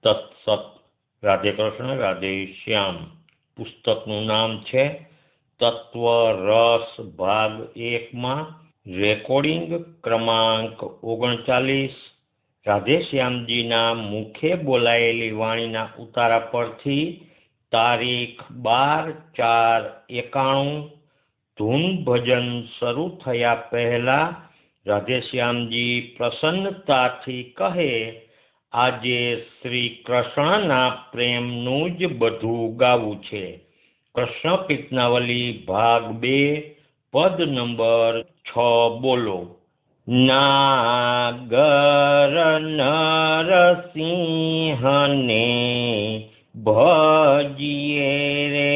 તત્સત. રાધે કૃષ્ણ, રાધે શ્યામ. પુસ્તકનું નામ છે તત્વ રસ ભાગ 1માં, રેકોર્ડિંગ ક્રમાંક 39. રાધેશ્યામજીના મુખે બોલાયેલી વાણીના ઉતારા પરથી તારીખ 12/4/91. ધૂન ભજન શરૂ થયા પહેલા રાધેશ્યામજી પ્રસન્નતાથી કહે, આજે શ્રી કૃષ્ણના પ્રેમનું જ બધું ગાવું છે. કૃષ્ણ કીર્તનાવલી ભાગ 2 પદ નંબર 6 બોલો. નાગર નરસિંહને ભજીએ રે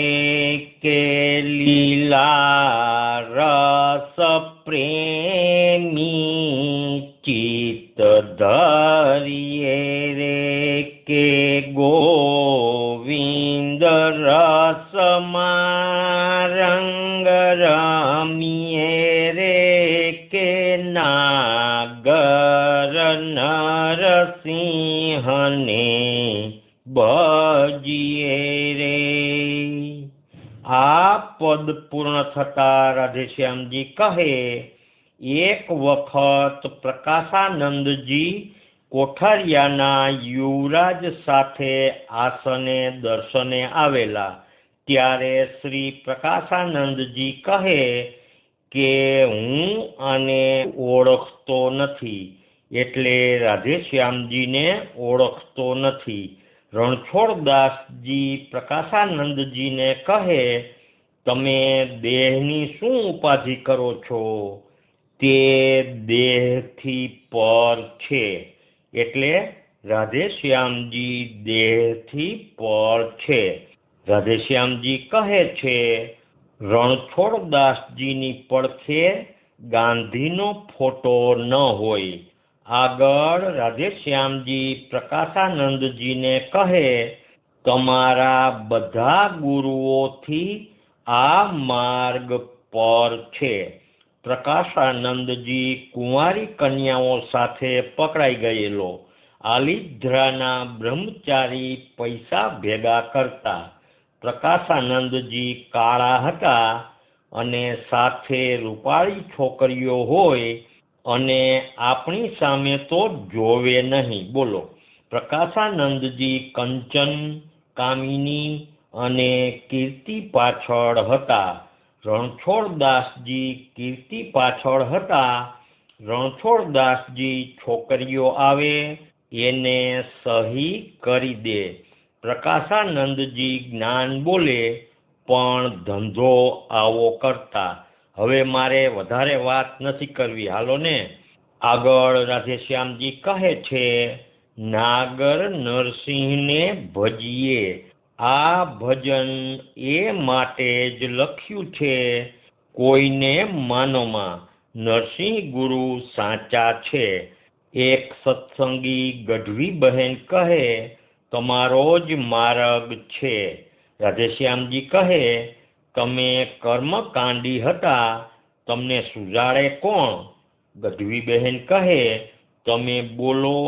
કે લીલા રસ પ્રેમી, ચિત્ત ધરિએ રે કે ગોવિંદ રસમાં રંગ રમીએ રે કે નાગર નરસિંહને ભજીએ રે. આ પદ પૂર્ણ થતા રાધેશ્યામજી કહે, એક વખત પ્રકાશાનંદજી કોઠારિયાના યુવરાજ સાથે આસને દર્શને આવેલા. ત્યારે શ્રી પ્રકાશાનંદજી કહે કે હું આને ઓળખતો નથી, એટલે રાધેશ્યામજીને ઓળખતો નથી. રણછોડદાસજી પ્રકાશાનંદજીને કહે, તમે દેહની શું ઉપાધિ કરો છો? તે દેહથી પર છે. એટલે રાધેશ્યામજી દેહથી પર છે. રાધેશ્યામજી કહે છે, રણછોડદાસજીની પડખે ગાંધીનો ફોટો ન હોય. આગળ રાધેશ્યામજી પ્રકાશાનંદજીને કહે, તમારા બધા ગુરુઓથી આ માર્ગ પર છે. પ્રકાશાનંદજી કુંવારી કન્યાઓ સાથે પકડાઈ ગયેલો આલિધ્રાના બ્રહ્મચારી પૈસા ભેગા કરતા. પ્રકાશાનંદજી કાળા હતા અને સાથે રૂપાળી છોકરીઓ હોય અને આપણી સામે તો જોવે નહીં. બોલો. પ્રકાશાનંદજી કંચન, કામિની અને કીર્તિ પાછળ હતા. રણછોડદાસજી કીર્તિ પાછળ હતા. રણછોડદાસજી છોકરીઓ આવે એને સહી કરી દે. પ્રકાશાનંદજી જ્ઞાન બોલે પણ ધંધો આવો કરતા. હવે મારે વધારે વાત નથી કરવી, હાલો ને. આગળ રાધેશ્યામજી કહે છે, નાગર નરસિંહને ભજીએ. આ ભજન એ માટે જ લખ્યું છે, કોઈને માનોમાં નરસિંહ ગુરુ સાચા છે. એક સત્સંગી ગઢવી બહેન કહે, તમારો જ માર્ગ છે. રાધેશ્યામજી કહે, તમે કર્મકાંડી હતા, તમને સુજાડે કોણ? ગઢવી બહેન કહે, તમે બોલો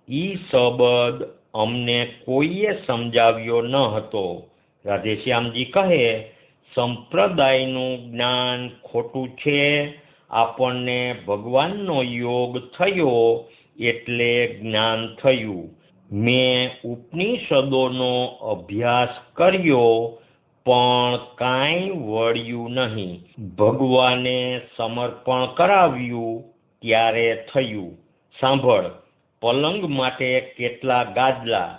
ઈ શબ્દ અમને કોઈએ સમજાવ્યો ન હતો. રાધેશ્યામજી કહે, સંપ્રદાયનું જ્ઞાન ખોટું છે. આપણને ભગવાનનો યોગ થયો એટલે જ્ઞાન થયું. મેં ઉપનિષદોનો અભ્યાસ કર્યો પણ કાંઈ વળ્યું નહીં. ભગવાને સમર્પણ કરાવ્યું ત્યારે થયું. સાંભળ, પલંગ માટે કેટલા ગાદલા,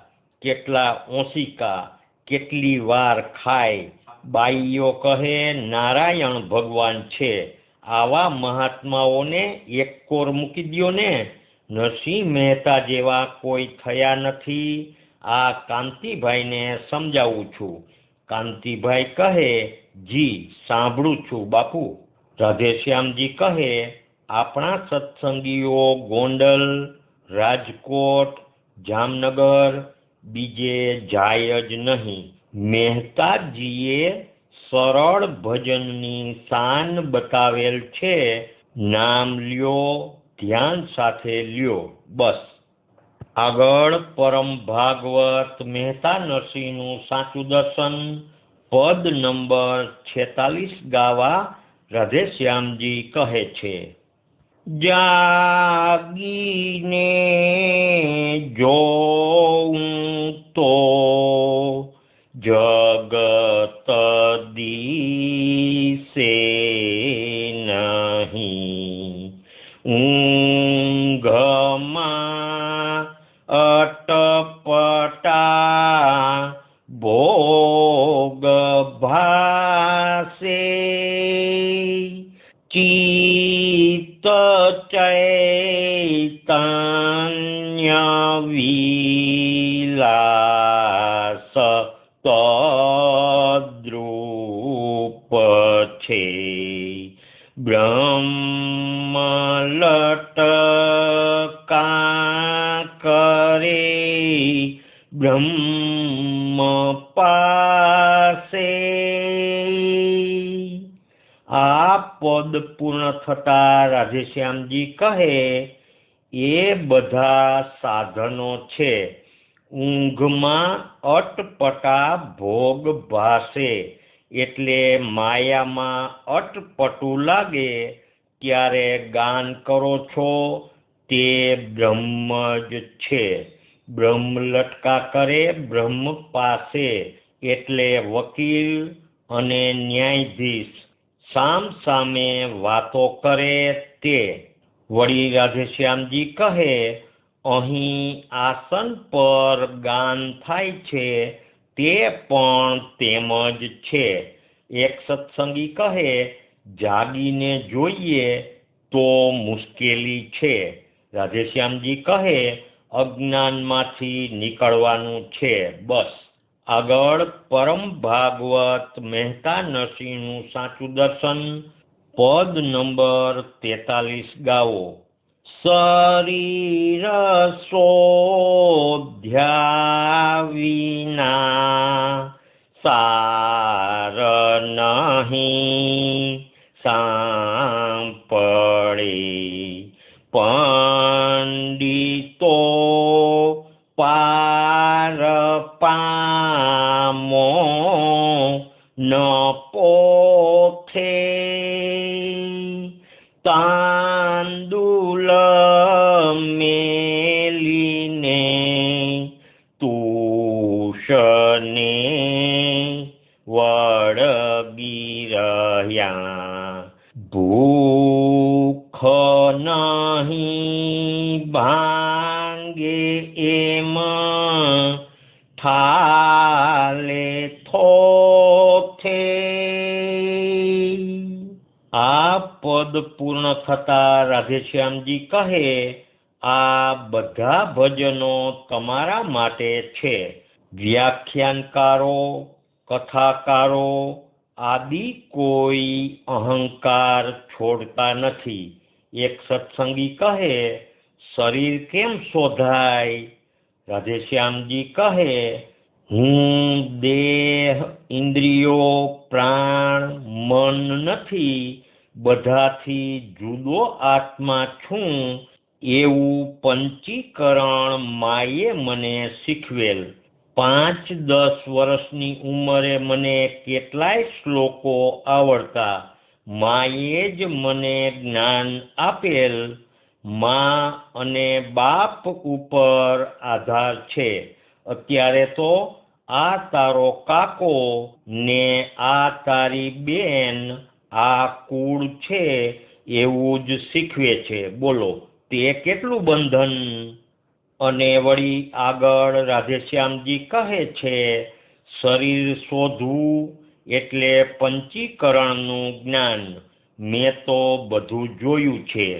કેટલા ઓશિકા, કેટલી વાર ખાય. બાઈઓ કહે નારાયણ ભગવાન છે. આવા મહાત્માઓને એક કોર મૂકી દ્યો ને. નરસિંહ મહેતા જેવા કોઈ થયા નથી. આ કાંતિભાઈને સમજાવું છું. કાંતિભાઈ કહે, જી સાંભળું છું બાપુ. રાધેશ્યામજી કહે, આપણા સત્સંગીઓ ગોંડલ, રાજકોટ, જામનગર બીજે જાય જ નહીં. મહેતાજીએ સરળ ભજનની શાન બતાવેલ છે. નામ લ્યો, ધ્યાન સાથે લ્યો. બસ. આગળ પરમ ભાગવત મહેતા નરસિંહનું સાચું દર્શન પદ નંબર 46 ગાવા રાધેશ્યામજી કહે છે. જાગીને જોઉં તો જગત દિશે નહીં, ઊંઘમાં અટપટા ભોગ ભાસે, ચિત્ત ચૈતન્ય વિલાસ તદ્રૂપ છે, બ્રહ્મ લટકા કરે બ્રહ્મ પાસે. આ પદ પૂર્ણ થતા રાધેશ્યામજી કહે, એ બધા સાધનો છે, ઊંઘમાં અટપટા ભોગ ભાસે, એટલે માયામાં અટપટું લાગે ત્યારે ગાન કરો છો તે બ્રહ્મ જ છે. બ્રહ્મ લટકા કરે બ્રહ્મ પાસે, એટલે વકીલ અને ન્યાયાધીશ સામ સામે વાતો કરે તે. વળી રાધેશ્યામજી કહે, અહીં આસન પર ગાન થાય છે તે પણ તેમ જ છે. એક સત્સંગી કહે, જાગીને જોઈએ તો મુશ્કેલી છે. રાધેશ્યામજી કહે, અજ્ઞાનમાંથી નીકળવાનું છે. બસ. આગળ પરમ ભાગવત મહેતા નરસિંહનું સાચું દર્શન પદ નંબર 43 ગાવો. શરીર શોધ્યા વિના સાર નહીં સાંપડે, પંડિતો પાર પામો ન પોથે, તાંદુલ મેલીને તુષને વળગી રહ્યા, ભૂખ નહીં ભાંગે એમ ઠાલે થોથે. આ પદ પૂર્ણ થતા રાધેશ્યામજી કહે, આ બધા ભજનો તમારા માટે છે. વ્યાખ્યાનકારો, કથાકારો આદિ કોઈ અહંકાર છોડતા નથી. એક સત્સંગી કહે, શરીર કેમ શોધાય? રાધેશ્યામજી કહે, હું દેહ, ઇન્દ્રિયો, પ્રાણ, મન નથી, બધાથી જુદો આત્મા છું એવું પંચીકરણ માએ મને શીખવેલ. 5-10 વર્ષની ઉંમરે મને કેટલાય શ્લોકો આવડતા. માએ જ મને જ્ઞાન આપેલ. મા અને બાપ ઉપર આધાર છે. અત્યારે તો આ તારો કાકો ને આ તારી બેન આ કુળ છે એવું જ શીખવે છે. બોલો, તે કેટલું બંધન? અને વળી આગળ રાધેશ્યામજી કહે છે, શરીર શોધવું એટલે પંચીકરણનું જ્ઞાન. મેં તો બધું જોયું છે.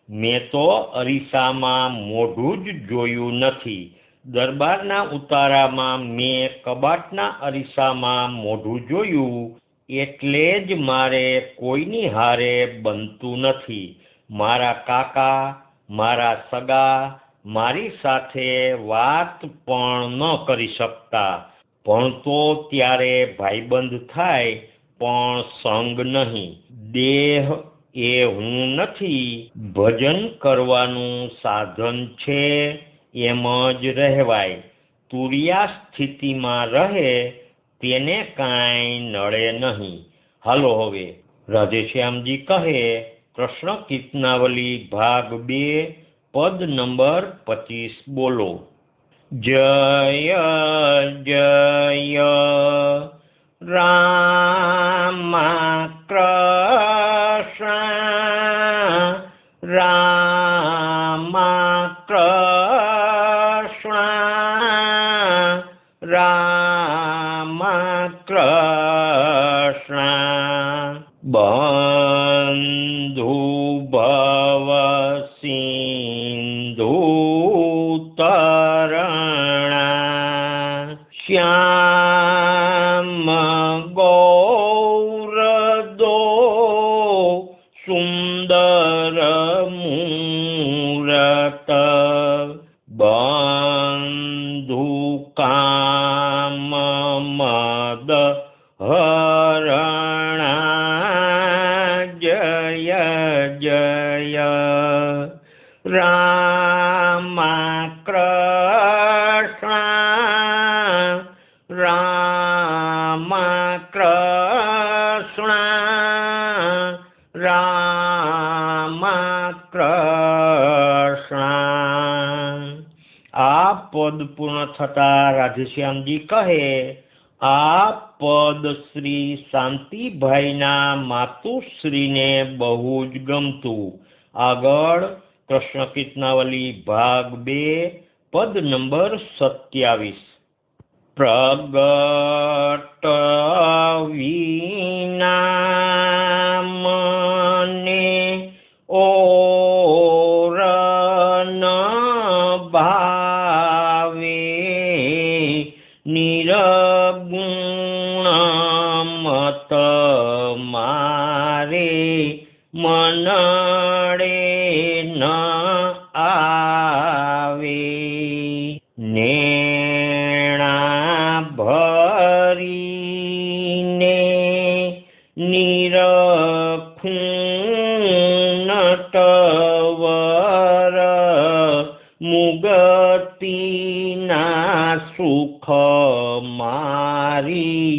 મેં તો અરીસામાં મોઢું જ જોયું નથી. દરબારના ઉતારામાં મેં કબાટના અરીસામાં મોઢું જોયું, એટલે જ મારે કોઈની હારે બનતું નથી. મારા કાકા, મારા સગા મારી સાથે વાત પણ ન કરી શકતા. ભણતો ત્યારે ભાઈબંધ થાય પણ સંગ નહીં. દેહ, એ હું નથી, ભજન કરવાનું સાધન છે એમ જ રહેવાય. તુરિયા સ્થિતિમાં રહે તેને કાંઈ નડે નહીં. હાલો હવે રાધેશ્યામજી કહે કૃષ્ણ કીર્તનાવલી ભાગ 2 પદ નંબર 25 બોલો. જય જય રામ કૃષ્ણ રામ કૃષ્ણ રામ કૃષ્ણ બંધુ ભવ સિંધુ તરણા શ્યામ ગૌર દો સુંદર મૂરત બંધુ કામ મદ હરણા જય જય રામ કૃષ્ણ રામ કૃષ્ણ રામ કૃષ્ણ. આ પદ પૂર્ણ થતા રાધેશ્યામજી કહે આ પદ શ્રી શાંતિભાઈના માતુશ્રીને બહુ જ ગમતું. આગળ કૃષ્ણ કીર્તનાવલી ભાગ 2 પદ નંબર 27. પ્રગટ વિના મને ઓર ન ભાવે નિર્ગુણ મત મારે મનડે ન આવે નેણા ભરીને નિરખું નટવર મુગતિના સુખ મારી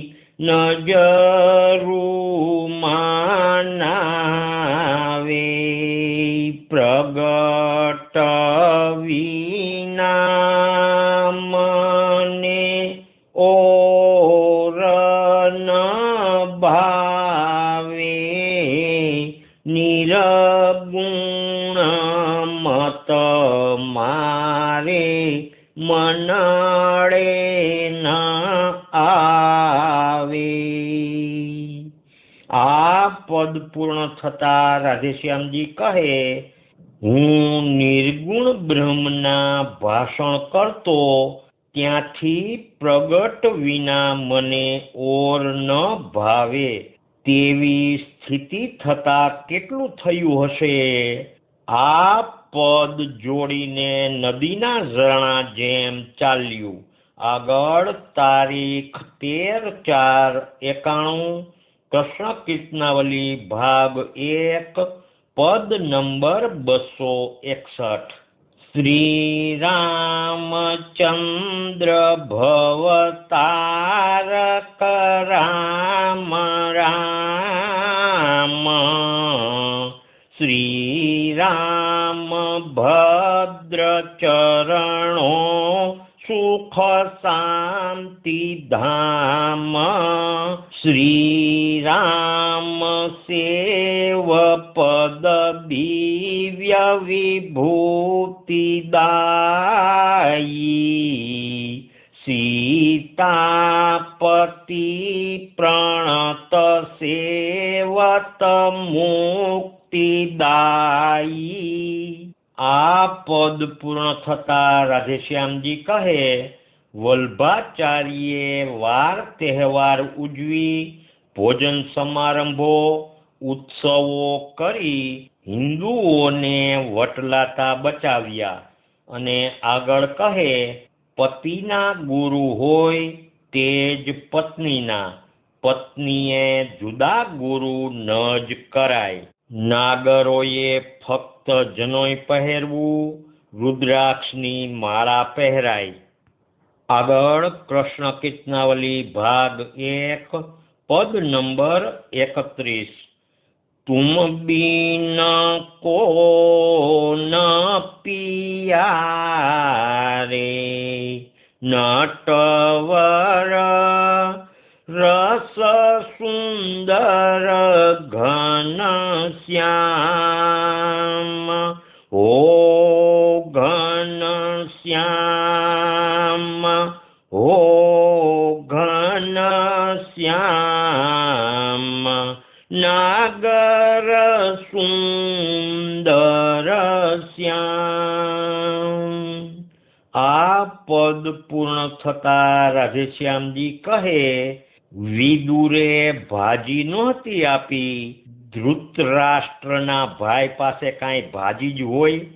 નજરુમાં નાવે પ્રગટ વિના મને ઓર ન ભાવે નિર્ગુણ મત મારે મનડે ન આવે. આ પદ પૂર્ણ થતા રાધેશ્યામજી કહે હું નિર્ગુણ બ્રહ્મના ભાષણ કરતો ત્યાંથી પ્રગટ વિના મને ઓર ન ભાવે તેવી સ્થિતિ થતા કેટલું થયું હશે. આ પદ જોડીને નદીના ઝરણા જેમ ચાલ્યું. આગળ તારીખ 13/4/91 કૃષ્ણ કીર્તનાવલી ભાગ 1 પદ નંબર 261. શ્રી રામચંદ્ર ભવતારક રામ રામ શ્રી રામ ભદ્ર ચરણો સુખ શાંતિ ધામ શ્રી રામ સેવ પદ દિવ્ય વિભૂતિ દાયી સીતાપતિ પ્રણત સેવત મુક્તિદાયી. આ પદ પૂર્ણ થતા રાધેશ્યામજી કહે વલ્ભાચાર્યે વાર તહેવાર ઉજવી ભોજન સમારંભો ઉત્સવો કરી હિન્દુઓને વટલાતા બચાવ્યા. અને આગળ કહે પતિના ગુરુ હોય તે જ પત્નીના, પત્નીએ જુદા ગુરુ ન જ કરાય. નાગરોએ ફક્ત જનોય પહેરવું, રુદ્રાક્ષની માળા પહેરાય. આગળ કૃષ્ણ કીર્તનાવલી ભાગ 1 પદ નંબર 31. तुम बिन को न पियारे नटवर रस सुंदर घन श्याम ओ घन श्याम ओ घन श्याम नागर सुंदर श्याम. આ પદ પૂર્ણ થતા રાધેશ્યામજી કહે, વિદુરે ભાજી નહોતી આપી. ધૃતરાષ્ટ્રના ભાઈ પાસે કાંઈ ભાજી જ હોય?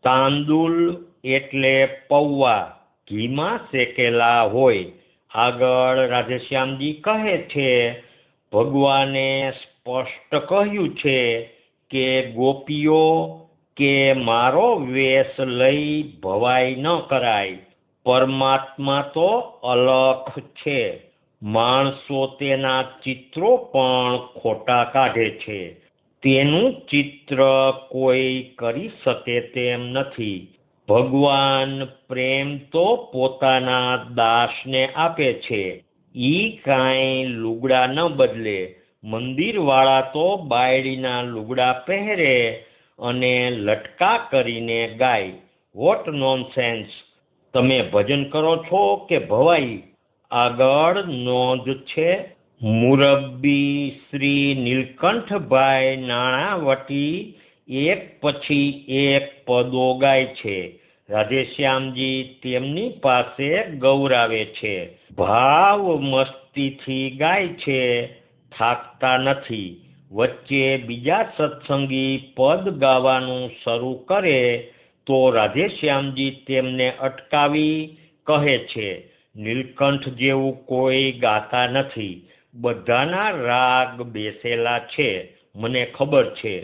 તાંદુલ એટલે પૌવા, ઘીમાં શેકેલા હોય. આગળ રાધેશ્યામજી કહે છે, ભગવાને સ્પષ્ટ કહ્યું છે કે ગોપીઓ કે મારો વેશ લઈ ભવાઈ ન કરાય. પરમાત્મા તો અલખ છે. માણસો તેના ચિત્રો પણ ખોટા કાઢે છે. તેનું ચિત્ર કોઈ કરી શકે તેમ નથી. ભગવાન પ્રેમ તો પોતાના દાસને આપે છે. ઈ કાંઈ લુગડા ન બદલે. મંદિરવાળા તો બાયડીના લુગડા પહેરે અને લટકા કરીને ગાય. Vote nonsense! તમે ભજન કરો છો કે ભવાઈ? આગળ નોંધ છે, મુરબ્બી શ્રી નીલકંઠભાઈ નાણાવટી એક પછી એક પદો ગાય છે. રાધેશ્યામજી તેમની પાસે ગૌરાવે છે. ભાવ મસ્તીથી ગાય છે, થાકતા નથી. વચ્ચે બીજા સત્સંગી પદ ગાવાનું શરૂ કરે તો રાધેશ્યામજી તેમને અટકાવી કહે છે, નીલકંઠ જેવું કોઈ ગાતા નથી. બધાના રાગ બેસેલા છે, મને ખબર છે.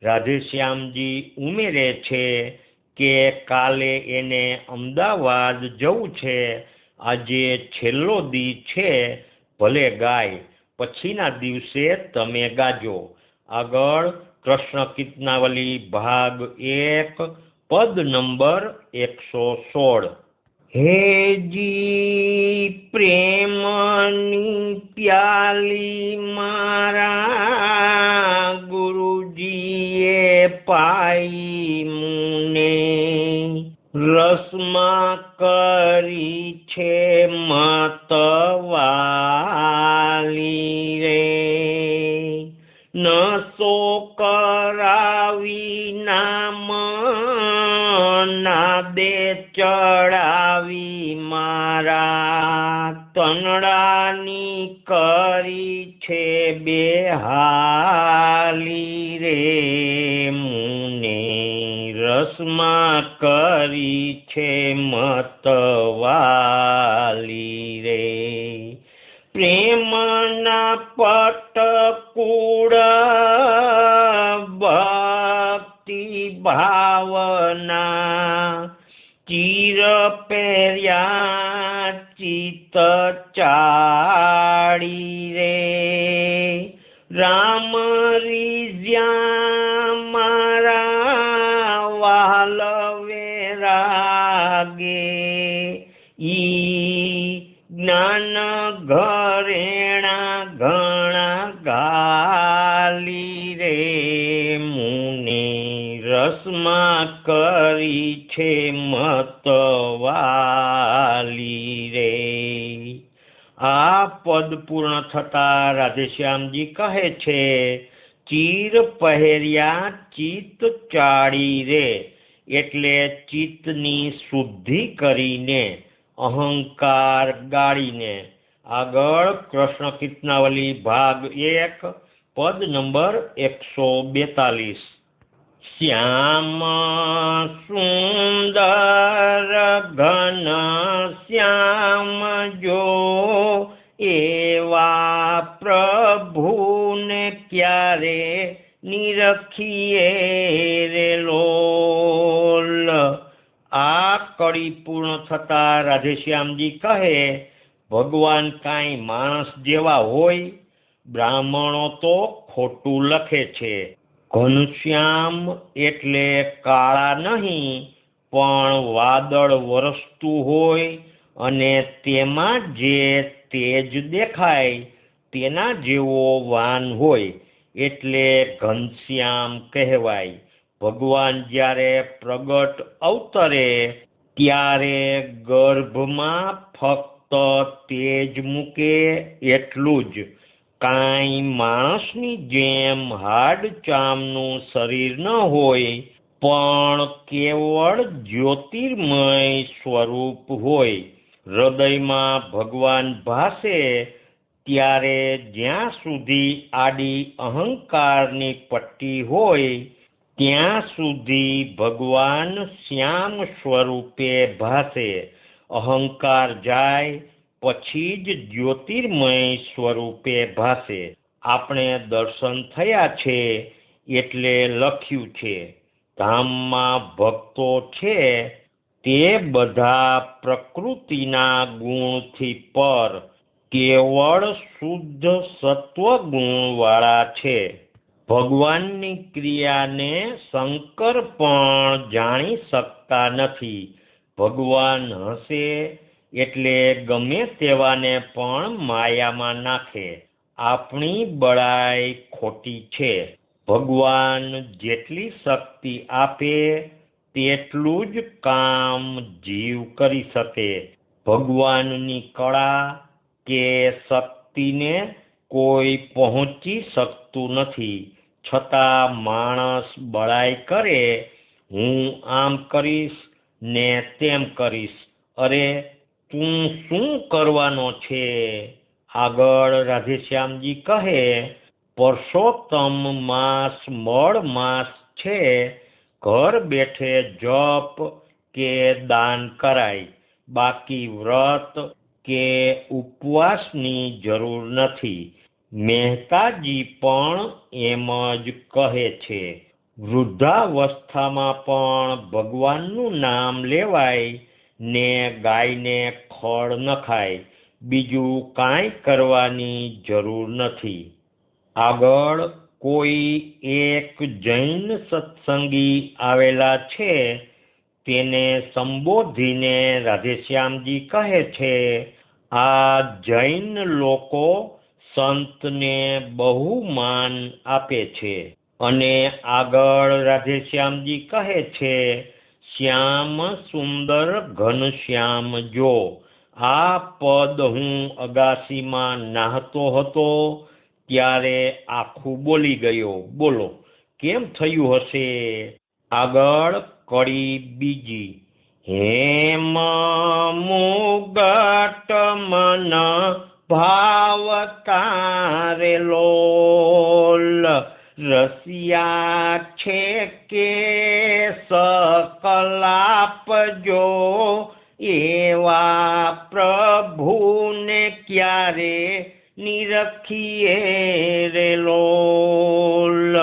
રાધેશ્યામજી ઉમેરે છે કે કાલે એને અમદાવાદ જવું છે. આજે છેલ્લો દી છે, ભલે ગાય. પછીના દિવસે તમે ગાજો. આગળ કૃષ્ણ કીર્તનાવલી ભાગ 1 પદ નંબર 116. હેજી પ્રેમની પ્યાલી મારા ગુરુજીએ પાઈ મુને, રસમાં કરી છે મતવાલી રે. નસો કરાવી નામ નાદે ચડાવી મારા તનડાની કરી છે બેહાલી રે મુને, રસમાં કરી છે મતવાલી રે. પ્રેમના પટકુળ ભક્તિ ભાવના ચીર પહેર્યા ચિત ચાડી રે. રામ રીઝ્યા મારા વાલ વેરાગે, ઈ જ્ઞાન ઘરેણા ઘણા ગાલી રે મુને, રસમાં કરી છે મતવાલી રે. આ પદ પૂર્ણ થતા રાધેશ્યામજી કહે છે, ચીર પહેર્યા ચિત્ત ચાડી રે એટલે ચિત્તની શુદ્ધિ કરીને, અહંકાર ગાળીને. આગળ કૃષ્ણ કીર્તનાવલી ભાગ 1 પદ નંબર 142. શ્યામ સુંદર ઘન શ્યામ જો એવા પ્રભુને ક્યારે નિરખીએ રે લોલ। આ કડી પૂર્ણ થતા રાધેશ્યામજી કહે, ભગવાન કાંઈ માણસ જેવા હોય? બ્રાહ્મણો તો ખોટું લખે છે। ઘનશ્યામ એટલે કાળા નહીં, પણ વાદળ વરસતું હોય અને તેમાં જે તેજ દેખાય તેના જેવો વાન હોય એટલે ઘનશ્યામ કહેવાય। ભગવાન જ્યારે પ્રગટ અવતરે ત્યારે ગર્ભમાં ફક્ત તેજ મૂકે એટલું જ, કાંઈ માણસની જેમ હાડ ચામનું શરીર ન હોય, પણ કેવળ જ્યોતિર્મય સ્વરૂપ હોય। હૃદયમાં ભગવાન ભાસે ત્યારે જ્યાં સુધી આડી અહંકારની પટ્ટી હોય ત્યાં સુધી ભગવાન શ્યામ સ્વરૂપે ભાસે। અહંકાર જાય પછી જ જ્યોતિર્મય સ્વરૂપે ભાસે। આપણે દર્શન થયા છે એટલે લખ્યું છે, ધામમાં ભક્તો છે તે બધા પ્રકૃતિના ગુણથી પર કેવળ શુદ્ધ સત્વગુણવાળા છે। ભગવાનની ક્રિયાને શંકર પણ જાણી શકતા નથી। ભગવાન હસે એટલે ગમે તેવાને પણ માયામાં નાખે। આપણી બળાઈ ખોટી છે। ભગવાન જેટલી શક્તિ આપે તેટલું જ કામ જીવ કરી શકે। ભગવાનની કળા કે શક્તિને કોઈ પહોંચી શકતું નથી, છતાં માણસ બળાઈ કરે, હું આમ કરીશ ને તેમ કરીશ। અરે તું શું કરવાનો છે? આગળ રાધેશ્યામજી કહે, પરસોત્તમ માસ મળ માસ છે, ઘર બેઠે જપ કે દાન કરાય, બાકી વ્રત કે ઉપવાસની જરૂર નથી। મહેતાજી પણ એમ જ કહે છે। વૃદ્ધાવસ્થામાં પણ ભગવાનનું નામ લેવાય ને ગાયને ખડ નખાય, બીજું કાંઈ કરવાની જરૂર નથી। આગળ કોઈ એક જૈન સત્સંગી આવેલા છે, તેને સંબોધીને રાધેશ્યામજી કહે છે, આ જૈન લોકો સંતને બહુ માન આપે છે। અને આગળ રાધેશ્યામજી કહે છે, શ્યામ સુંદર ઘનશ્યામ જો। આ પદ હું અગાસીમાં નાહતો હતો ત્યારે આખું બોલી ગયો। બોલો કેમ થયું હશે? આગળ કડી બીજી। હેમ મુગટ મન ભાવતા લોલ, રસિયા છે કે સકલાપ જો, એવા પ્રભુને ક્યારે નિરખીએ રે લોલ।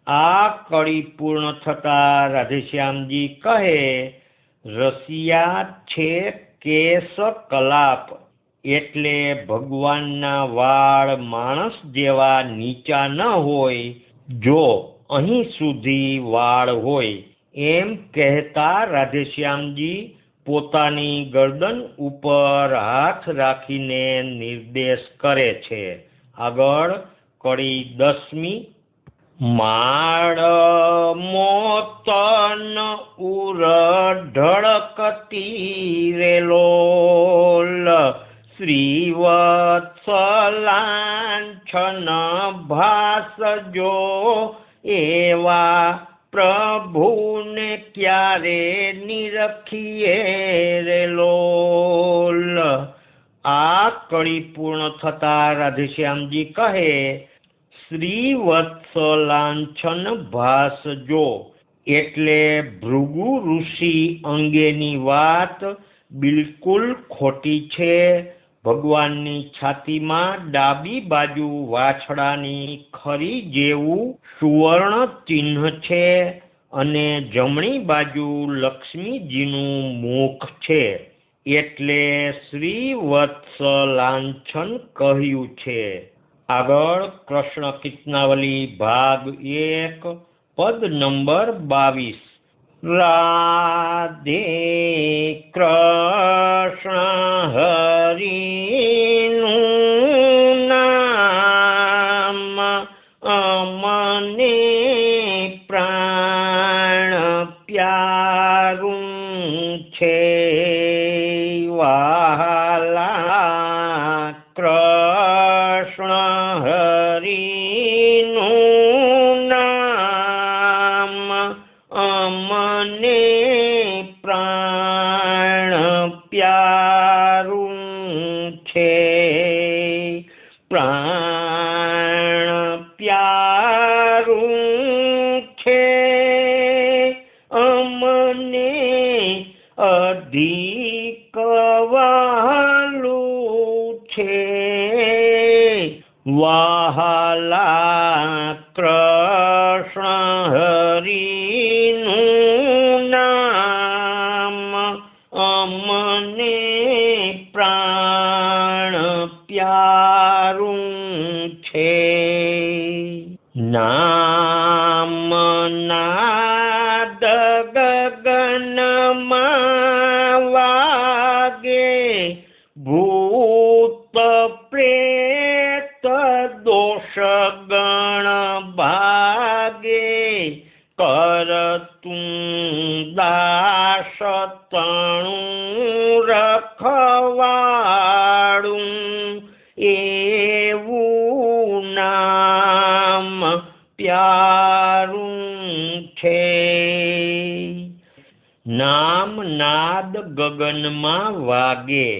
આ કડી પૂર્ણ થતા રાધેશ્યામજી કહે, રસિયા છે કેશ કલાપ એટલે ભગવાનના વાળ માણસ જેવા નીચા ન હોય, જો અહીં સુધી વાળ હોય, એમ કહેતા રાધેશ્યામજી પોતાની ગરદન ઉપર હાથ રાખીને નિર્દેશ કરે છે। આગળ કડી 10મી। માળ મોતન ઉર ઢળકતી રે લોલ, શ્રીવત્સલાંછન ભાસજો, એવા પ્રભુને ક્યારે નિરખીએ રે લોલ। આ કડી પૂર્ણ થતા રાધેશ્યામજી કહે, શ્રીવત્સલાંછન ભાસજો એટલે ભૃગુ ઋષિ અંગેની વાત બિલકુલ ખોટી છે। ભગવાનની છાતીમાં ડાબી બાજુ વાછડાની ખરી જેવું સુવર્ણ ચિહ્ન છે અને જમણી બાજુ લક્ષ્મીજીનું મુખ છે, એટલે શ્રીવત્સ લાંછન કહ્યું છે. આગળ કૃષ્ણ કીર્તનાવલી ભાગ 1 પદ નંબર 22. રાધે કૃષ્ણ હરિનું નામ અમને પ્રાણ પ્યારું છે. વહાલા કૃષ્ણ હરિનું નામ અમને પ્રાણ પ્યારું છે. પ્રાણ પ્યારું છે અમને અધિક વહાલું છે. વહાલા કૃષ્ણ હરિનું નામ અમને પ્રાણ પ્યારું છે. નામ નાદ ગગનમાં વાગે, ભૂત પ્રેત દોષ ગણ ભાગે. કરતું દાસ તણું રખવાડું, એવું નામ પ્યારું છે. નામ નાદ ગગનમાં વાગે.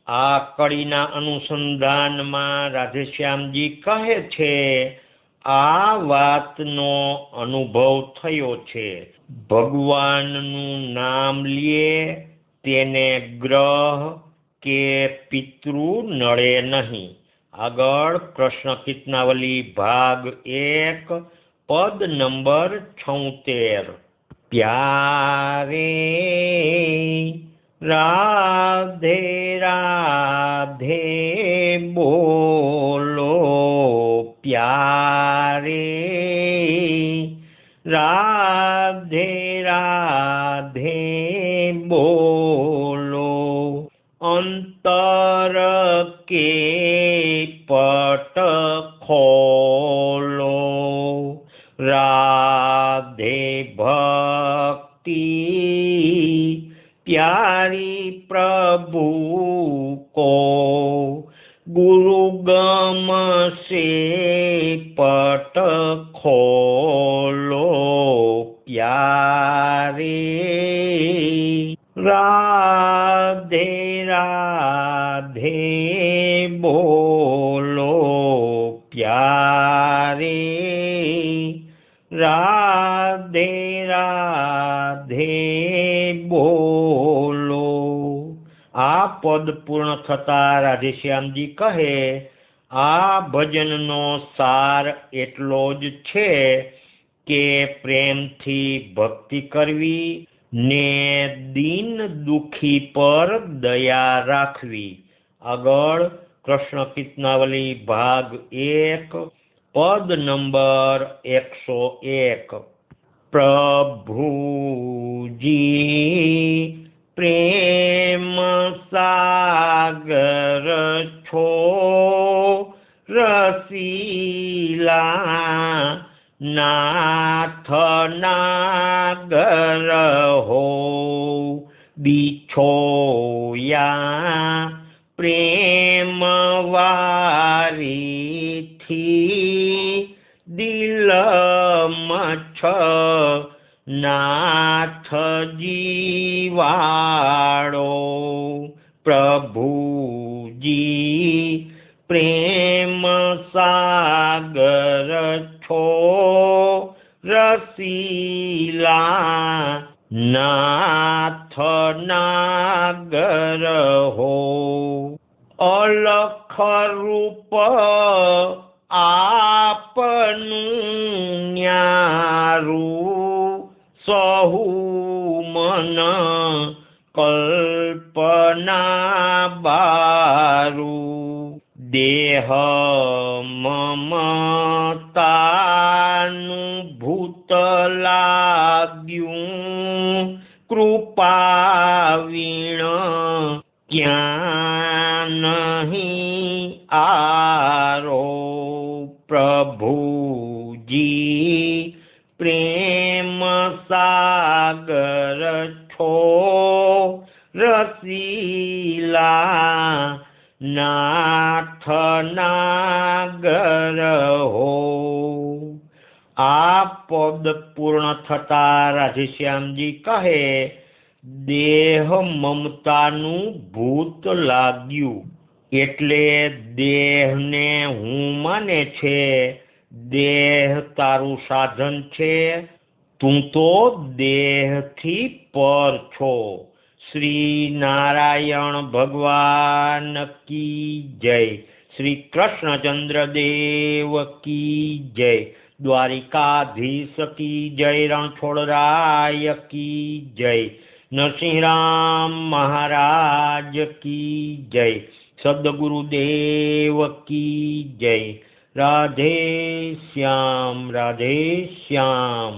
આ કડીના અનુસંધાનમાં રાધેશ્યામજી કહે છે, આ વાતનો અનુભવ થયો છે. ભગવાનનું નામ લે તેને ગ્રહ કે પિતૃ નડે નહીં. આગળ કૃષ્ણ કીર્તનાવલી ભાગ 1 પદ નંબર 76. પ્યારે રાધે રાધે બોલો, પ્યારે રાધે રાધે બોલો. અંતર કે પટ ખોલો, રાધે ભક્તિ प्यारी प्रभु को. गुरु गम से पट खोलो, प्यारे राधे राधे बोलो, प्यारे राधे राधे બોલો. આ પદ પૂર્ણ થતા રાધેશ્યામજી કહે, આ ભજનનો સાર એટલો જ છે કે પ્રેમથી ભક્તિ કરવી ને દીન દુખી પર દયા રાખવી. આગળ કૃષ્ણ કીર્તનાવલી ભાગ 1 પદ નંબર 101. પ્રભુજી પ્રેમ સાગર છો, રસીલા નાથ નાગર હો. બિછોયા પ્રેમ વારીથી, દિલ મછ નાથ જીવાડો. પ્રભુજી પ્રેમ સાગર છો, રસીલા નાથ નાગર હો. અલખ રૂપ આપનું ન્યારું સહુ મન કલ્પના બારું દેહ મમતાનું ભૂત લાગ્યું કૃપા વીણ ક્યાં નહીં આરો પ્રભુજી પ્રેમ સાગર છો રસીલા નાથ નાગર હો। આ પદ પૂર્ણ થતા રાધેશ્યામજી કહે દેહ મમતાનું ભૂત લાગ્યું એટલે દેહને હું માને છે, દેહ તારું સાધન છે, તું તો દેહથી પર છો। શ્રી નારાયણ ભગવાન કી જય, શ્રી કૃષ્ણચંદ્ર દેવ કી જય, દ્વારિકાધીશ કી જય, રણછોડરાય કી જય, નરસિંહરામ મહારાજ કી જય, સદગુરુદેવ કી જય। રાધે શ્યામ, રાધે શ્યામ।